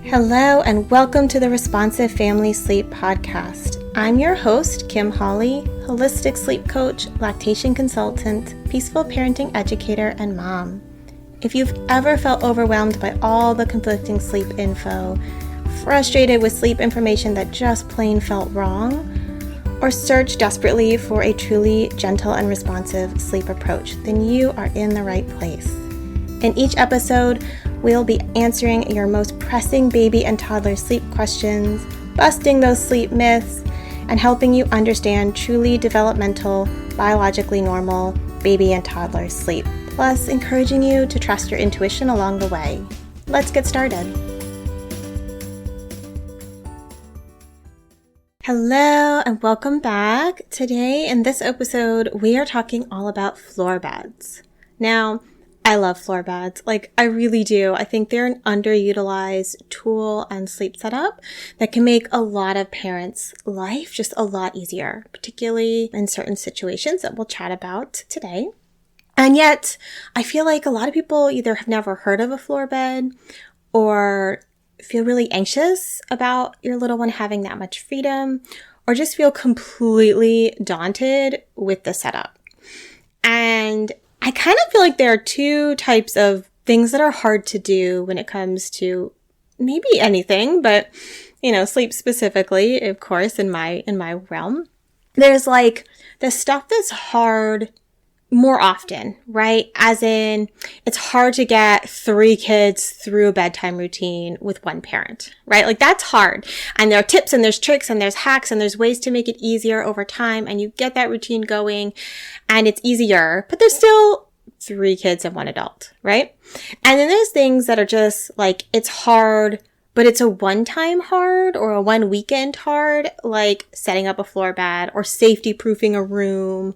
Hello and welcome to the Responsive Family Sleep Podcast. I'm your host, Kim Hawley, holistic sleep coach, lactation consultant, peaceful parenting educator, and mom. If you've ever felt overwhelmed by all the conflicting sleep info, frustrated with sleep information that just plain felt wrong, or searched desperately for a truly gentle and responsive sleep approach, then you are in the right place. In each episode, we'll be answering your most pressing baby and toddler sleep questions, busting those sleep myths, and helping you understand truly developmental, biologically normal baby and toddler sleep, plus encouraging you to trust your intuition along the way. Let's get started. Hello and welcome back. Today in this episode, we are talking all about floor beds. Now, I love floor beds. I really do. I think they're an underutilized tool and sleep setup that can make a lot of parents' life just a lot easier, particularly in certain situations that we'll chat about today. And yet, I feel like a lot of people either have never heard of a floor bed or feel really anxious about your little one having that much freedom, or just feel completely daunted with the setup. And I kind of feel like there are two types of things that are hard to do when it comes to maybe anything, but, sleep specifically, of course, in my realm. There's the stuff that's hard more often, right? As in, it's hard to get 3 kids through a bedtime routine with one parent, right? That's hard. And there are tips and there's tricks and there's hacks and there's ways to make it easier over time. And you get that routine going and it's easier, but there's still 3 kids and 1 adult, right? And then there's things that are just it's hard, but it's a one-time hard or a one weekend hard, like setting up a floor bed or safety proofing a room,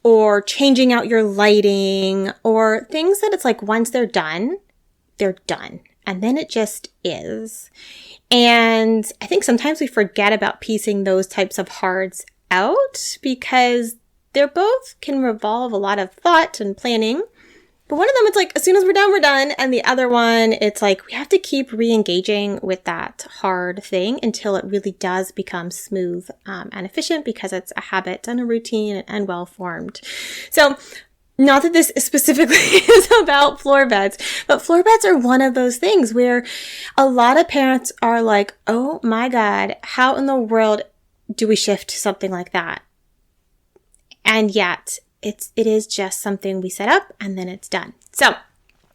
or changing out your lighting, or things that it's once they're done. And then it just is. And I think sometimes we forget about piecing those types of hards out because they're both can revolve a lot of thought and planning. But one of them, it's as soon as we're done, we're done. And the other one, it's we have to keep re-engaging with that hard thing until it really does become smooth and efficient because it's a habit and a routine and well-formed. So not that this specifically is about floor beds, but floor beds are one of those things where a lot of parents are oh my God, how in the world do we shift to something like that? And yet it is just something we set up and then it's done. So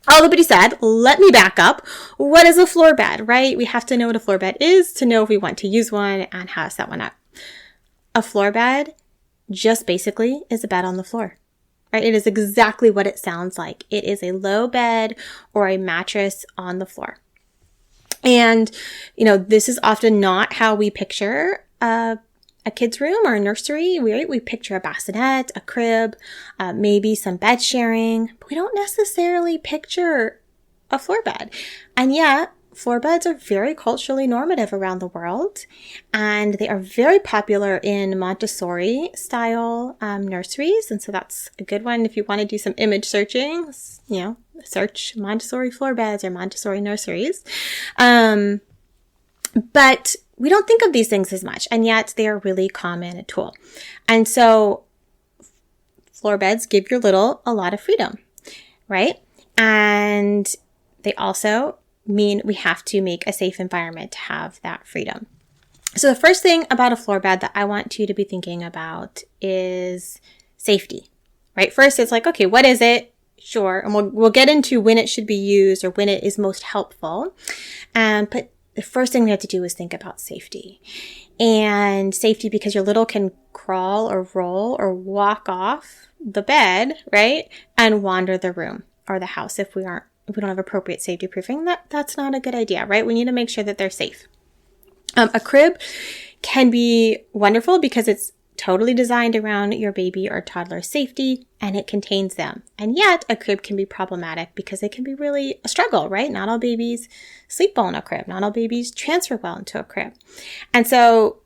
all that being said, let me back up. What is a floor bed, right? We have to know what a floor bed is to know if we want to use one and how to set one up. A floor bed just basically is a bed on the floor, right? It is exactly what it sounds like. It is a low bed or a mattress on the floor. And, this is often not how we picture a kid's room or a nursery. We picture a bassinet, a crib, maybe some bed sharing, but we don't necessarily picture a floor bed. And yet, floor beds are very culturally normative around the world, and they are very popular in Montessori style nurseries. And so that's a good one if you want to do some image searching, search Montessori floor beds or Montessori nurseries. But we don't think of these things as much, and yet they are really common a tool. And so floor beds give your little a lot of freedom, right? And they also mean we have to make a safe environment to have that freedom. So the first thing about a floor bed that I want you to be thinking about is safety, right? First, it's okay, what is it? Sure. And we'll get into when it should be used or when it is most helpful. But the first thing we have to do is think about safety. And safety because your little can crawl or roll or walk off the bed, right? And wander the room or the house if we don't have appropriate safety proofing. That's not a good idea, right? We need to make sure that they're safe. A crib can be wonderful because it's totally designed around your baby or toddler's safety, and it contains them. And yet, a crib can be problematic because it can be really a struggle, right? Not all babies sleep well in a crib. Not all babies transfer well into a crib. And so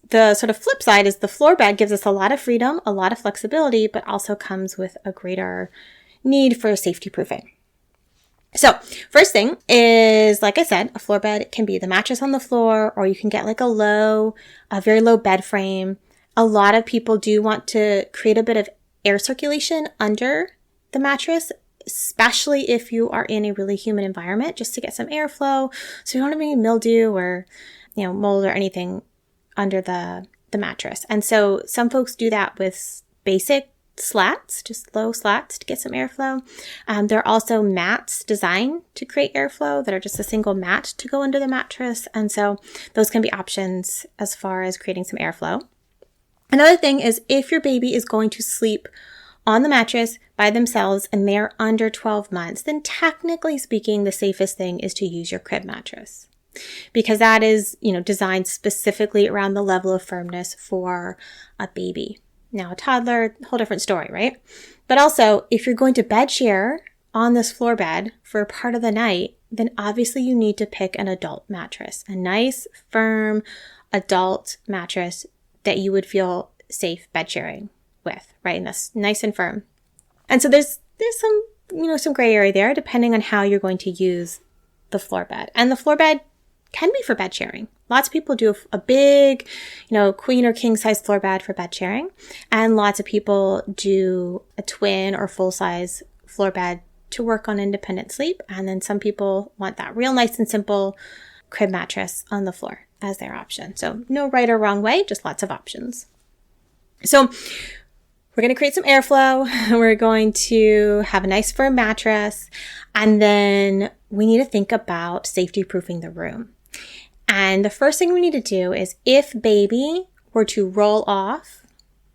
the sort of flip side is the floor bed gives us a lot of freedom, a lot of flexibility, but also comes with a greater need for safety proofing. So first thing is, like I said, a floor bed can be the mattress on the floor, or you can get like a very low bed frame. A lot of people do want to create a bit of air circulation under the mattress, especially if you are in a really humid environment, just to get some airflow. So you don't have any mildew or, mold or anything under the mattress. And so some folks do that with basic slats, just low slats to get some airflow. There are also mats designed to create airflow that are just a single mat to go under the mattress. And so those can be options as far as creating some airflow. Another thing is, if your baby is going to sleep on the mattress by themselves and they're under 12 months, then technically speaking, the safest thing is to use your crib mattress, because that is, designed specifically around the level of firmness for a baby. Now, a toddler, whole different story, right? But also, if you're going to bed share on this floor bed for a part of the night, then obviously you need to pick an adult mattress, a nice, firm adult mattress that you would feel safe bed sharing with, right? And that's nice and firm. And so there's some, some gray area there depending on how you're going to use the floor bed. And the floor bed can be for bed sharing. Lots of people do a big, queen or king size floor bed for bed sharing. And lots of people do a twin or full size floor bed to work on independent sleep. And then some people want that real nice and simple crib mattress on the floor as their option. So no right or wrong way, just lots of options. So we're going to create some airflow. We're going to have a nice firm mattress. And then we need to think about safety proofing the room. And the first thing we need to do is, if baby were to roll off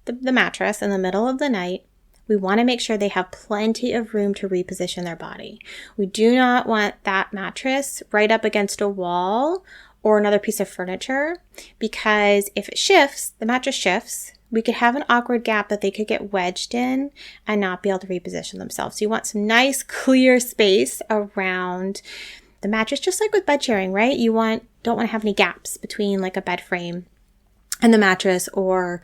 the mattress in the middle of the night, we want to make sure they have plenty of room to reposition their body. We do not want that mattress right up against a wall or another piece of furniture, because if it shifts, the mattress shifts, we could have an awkward gap that they could get wedged in and not be able to reposition themselves. So you want some nice clear space around the mattress, just like with bed sharing, right? You don't want to have any gaps between like a bed frame and the mattress or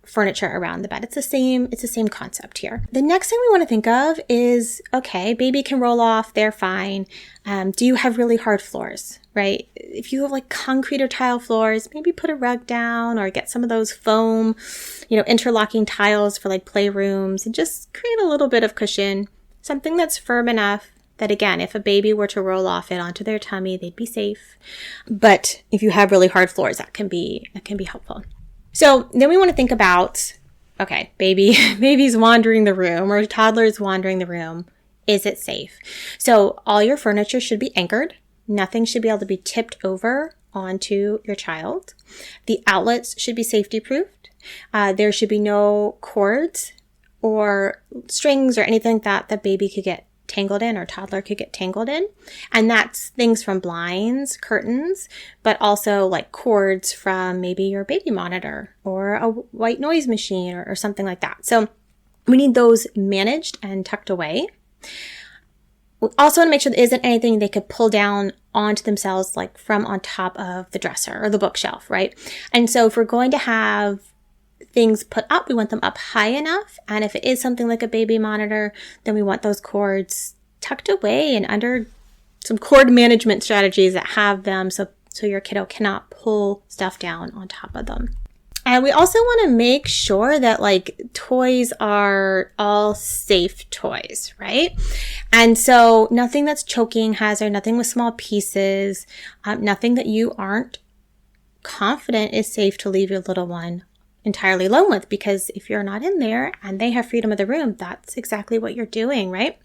furniture around the bed. It's the same concept here. The next thing we want to think of is, okay, baby can roll off, they're fine. Do you have really hard floors, right? If you have like concrete or tile floors, maybe put a rug down or get some of those foam, interlocking tiles for like playrooms, and just create a little bit of cushion, something that's firm enough that, again, if a baby were to roll off it onto their tummy, they'd be safe. But if you have really hard floors, that can be helpful. So then we want to think about, okay, baby's wandering the room, or toddler's wandering the room. Is it safe? So all your furniture should be anchored. Nothing should be able to be tipped over onto your child. The outlets should be safety proofed. There should be no cords or strings or anything that the baby could get tangled in, or toddler could get tangled in. And that's things from blinds, curtains, but also like cords from maybe your baby monitor or a white noise machine or something like that. So we need those managed and tucked away. We also want to make sure there isn't anything they could pull down onto themselves, like from on top of the dresser or the bookshelf, right? And so if we're going to have things put up, we want them up high enough. And if it is something like a baby monitor, then we want those cords tucked away and under some cord management strategies that have them so your kiddo cannot pull stuff down on top of them. And we also want to make sure that like toys are all safe toys, right? And so nothing that's choking hazard, nothing with small pieces, nothing that you aren't confident is safe to leave your little one entirely alone with, because if you're not in there and they have freedom of the room, that's exactly what you're doing, right?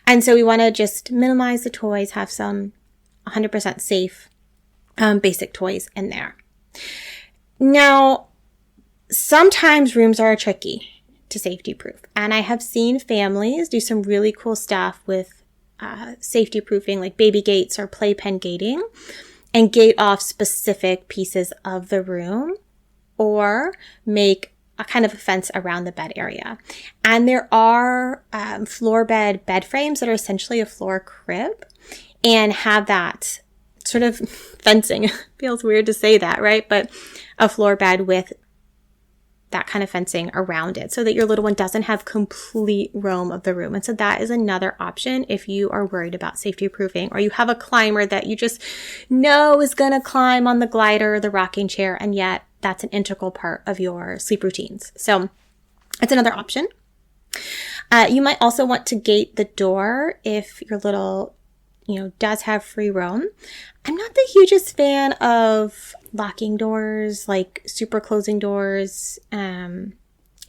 And so we want to just minimize the toys, have some 100% safe basic toys in there. Now, sometimes rooms are tricky to safety proof, and I have seen families do some really cool stuff with safety proofing, like baby gates or playpen gating, and gate off specific pieces of the room, or make a kind of a fence around the bed area. And there are floor bed frames that are essentially a floor crib and have that sort of fencing. Feels weird to say that, right? But a floor bed with that kind of fencing around it so that your little one doesn't have complete roam of the room. And so that is another option if you are worried about safety proofing, or you have a climber that you just know is going to climb on the glider or the rocking chair, and yet that's an integral part of your sleep routines. So it's another option. You might also want to gate the door if your little, does have free roam. I'm not the hugest fan of locking doors, like super closing doors.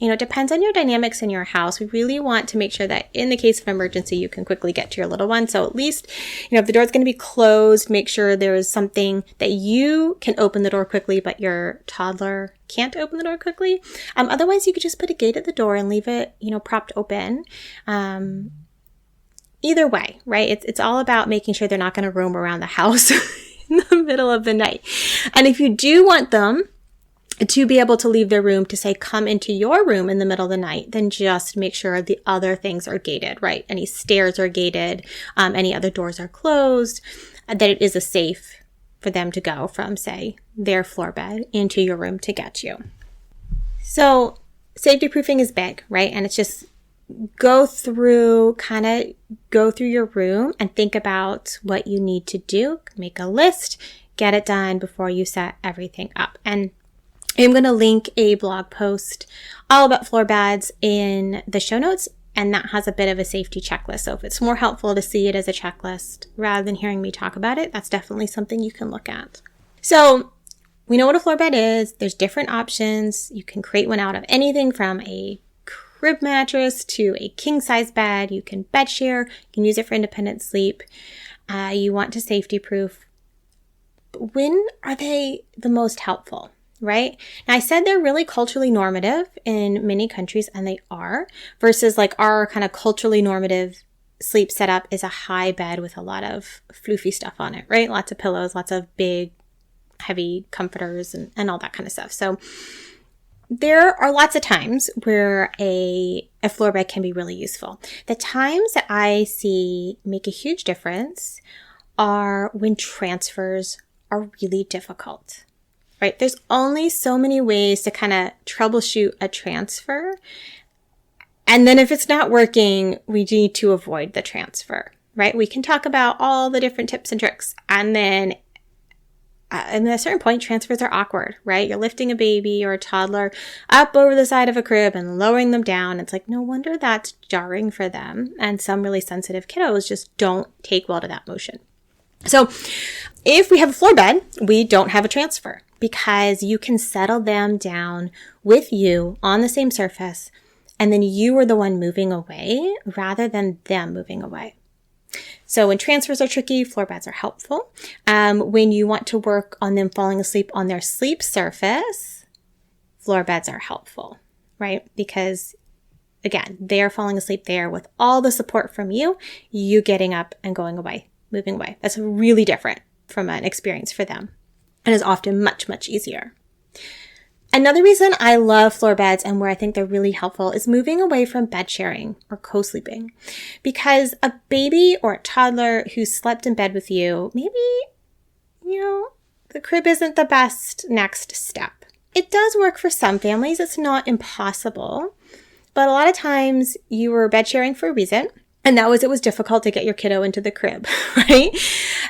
It depends on your dynamics in your house. We really want to make sure that in the case of emergency, you can quickly get to your little one. So at least, if the door is going to be closed, make sure there is something that you can open the door quickly, but your toddler can't open the door quickly. Otherwise, you could just put a gate at the door and leave it, propped open. Either way, right? It's all about making sure they're not going to roam around the house in the middle of the night. And if you do want them to be able to leave their room to say, come into your room in the middle of the night, then just make sure the other things are gated, right? Any stairs are gated, any other doors are closed, that it is a safe for them to go from, say, their floor bed into your room to get you. So safety proofing is big, right? And it's just go through your room and think about what you need to do. Make a list, get it done before you set everything up. And I'm going to link a blog post all about floor beds in the show notes, and that has a bit of a safety checklist. So if it's more helpful to see it as a checklist rather than hearing me talk about it, that's definitely something you can look at. So we know what a floor bed is. There's different options. You can create one out of anything from a crib mattress to a king size bed. You can bed share. You can use it for independent sleep. You want to safety proof. But when are they the most helpful? Right? Now, I said they're really culturally normative in many countries, and they are, versus like our kind of culturally normative sleep setup is a high bed with a lot of floofy stuff on it, right? Lots of pillows, lots of big, heavy comforters and all that kind of stuff. So there are lots of times where a floor bed can be really useful. The times that I see make a huge difference are when transfers are really difficult. Right? There's only so many ways to kind of troubleshoot a transfer. And then if it's not working, we need to avoid the transfer, right? We can talk about all the different tips and tricks. And then at a certain point, transfers are awkward, right? You're lifting a baby or a toddler up over the side of a crib and lowering them down. It's like, no wonder that's jarring for them. And some really sensitive kiddos just don't take well to that motion. So if we have a floor bed, we don't have a transfer, because you can settle them down with you on the same surface, and then you are the one moving away rather than them moving away. So when transfers are tricky, floor beds are helpful. When you want to work on them falling asleep on their sleep surface, floor beds are helpful, right? Because again, they are falling asleep there with all the support from you getting up and going away, moving away. That's really different from an experience for them, and is often much, much easier. Another reason I love floor beds and where I think they're really helpful is moving away from bed sharing or co-sleeping. Because a baby or a toddler who slept in bed with you, maybe, the crib isn't the best next step. It does work for some families. It's not impossible. But a lot of times you were bed sharing for a reason. And that was, it was difficult to get your kiddo into the crib, right?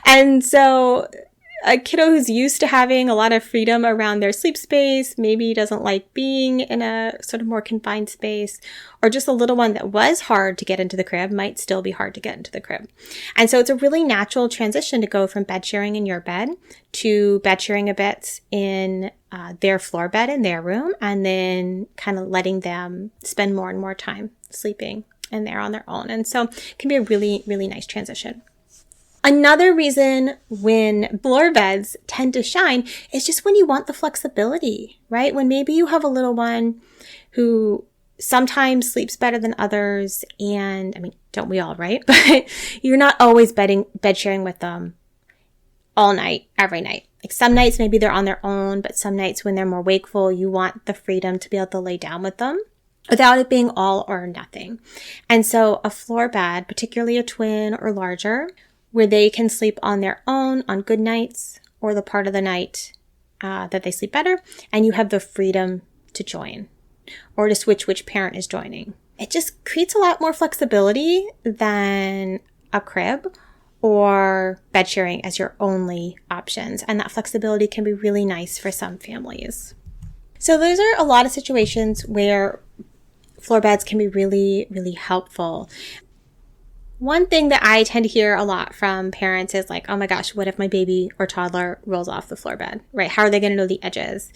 And so a kiddo who's used to having a lot of freedom around their sleep space, maybe doesn't like being in a sort of more confined space, or just a little one that was hard to get into the crib might still be hard to get into the crib. And so it's a really natural transition to go from bed sharing in your bed to bed sharing a bit in their floor bed in their room, and then kind of letting them spend more and more time sleeping in there on their own. And so it can be a really, really nice transition. Another reason when floor beds tend to shine is just when you want the flexibility, right? When maybe you have a little one who sometimes sleeps better than others, and don't we all, right? But you're not always bed sharing with them all night, every night. Like some nights maybe they're on their own, but some nights when they're more wakeful, you want the freedom to be able to lay down with them without it being all or nothing. And so a floor bed, particularly a twin or larger, where they can sleep on their own on good nights or the part of the night that they sleep better, and you have the freedom to join, or to switch which parent is joining. It just creates a lot more flexibility than a crib or bed sharing as your only options. And that flexibility can be really nice for some families. So those are a lot of situations where floor beds can be really, really helpful. One thing that I tend to hear a lot from parents is like, oh my gosh, what if my baby or toddler rolls off the floor bed, right? How are they going to know the edges?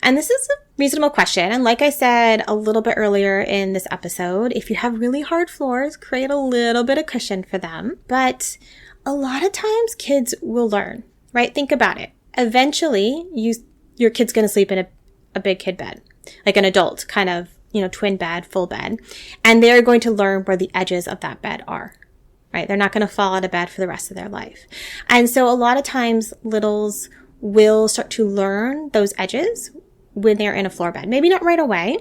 And this is a reasonable question. And like I said a little bit earlier in this episode, if you have really hard floors, create a little bit of cushion for them. But a lot of times kids will learn, right? Think about it. Eventually, your kid's going to sleep in a big kid bed, like an adult kind of, twin bed, full bed. And they're going to learn where the edges of that bed are. Right? They're not going to fall out of bed for the rest of their life. And so a lot of times littles will start to learn those edges when they're in a floor bed. Maybe not right away.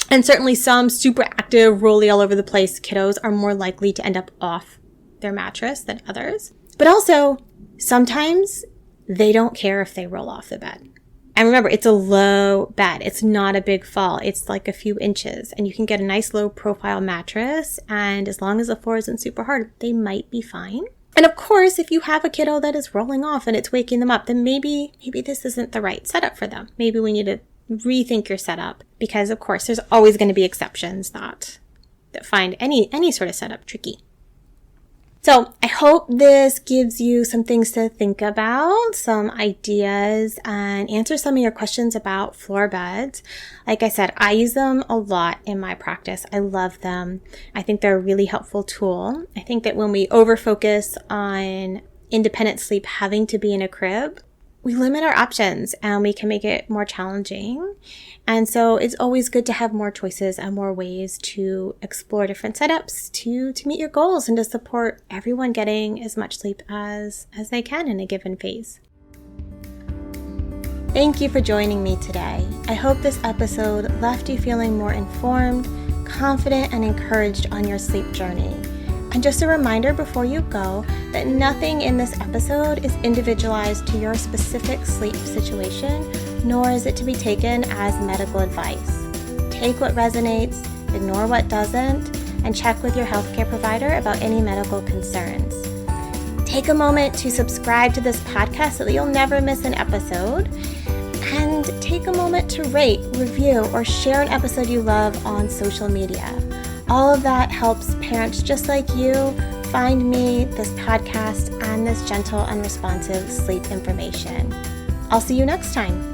And certainly some super active, rolly all over the place kiddos are more likely to end up off their mattress than others. But also, sometimes they don't care if they roll off the bed. And remember, it's a low bed. It's not a big fall. It's like a few inches. And you can get a nice low profile mattress. And as long as the floor isn't super hard, they might be fine. And of course, if you have a kiddo that is rolling off and it's waking them up, then maybe this isn't the right setup for them. Maybe we need to rethink your setup. Because of course, there's always going to be exceptions that find any sort of setup tricky. So I hope this gives you some things to think about, some ideas, and answer some of your questions about floor beds. Like I said, I use them a lot in my practice. I love them. I think they're a really helpful tool. I think that when we over-focus on independent sleep having to be in a crib, we limit our options and we can make it more challenging. And so it's always good to have more choices and more ways to explore different setups to meet your goals and to support everyone getting as much sleep as they can in a given phase. Thank you for joining me today. I hope this episode left you feeling more informed, confident, and encouraged on your sleep journey. And just a reminder before you go that nothing in this episode is individualized to your specific sleep situation, nor is it to be taken as medical advice. Take what resonates, ignore what doesn't, and check with your healthcare provider about any medical concerns. Take a moment to subscribe to this podcast so that you'll never miss an episode. And take a moment to rate, review, or share an episode you love on social media. All of that helps parents just like you find me, this podcast, and this gentle and responsive sleep information. I'll see you next time.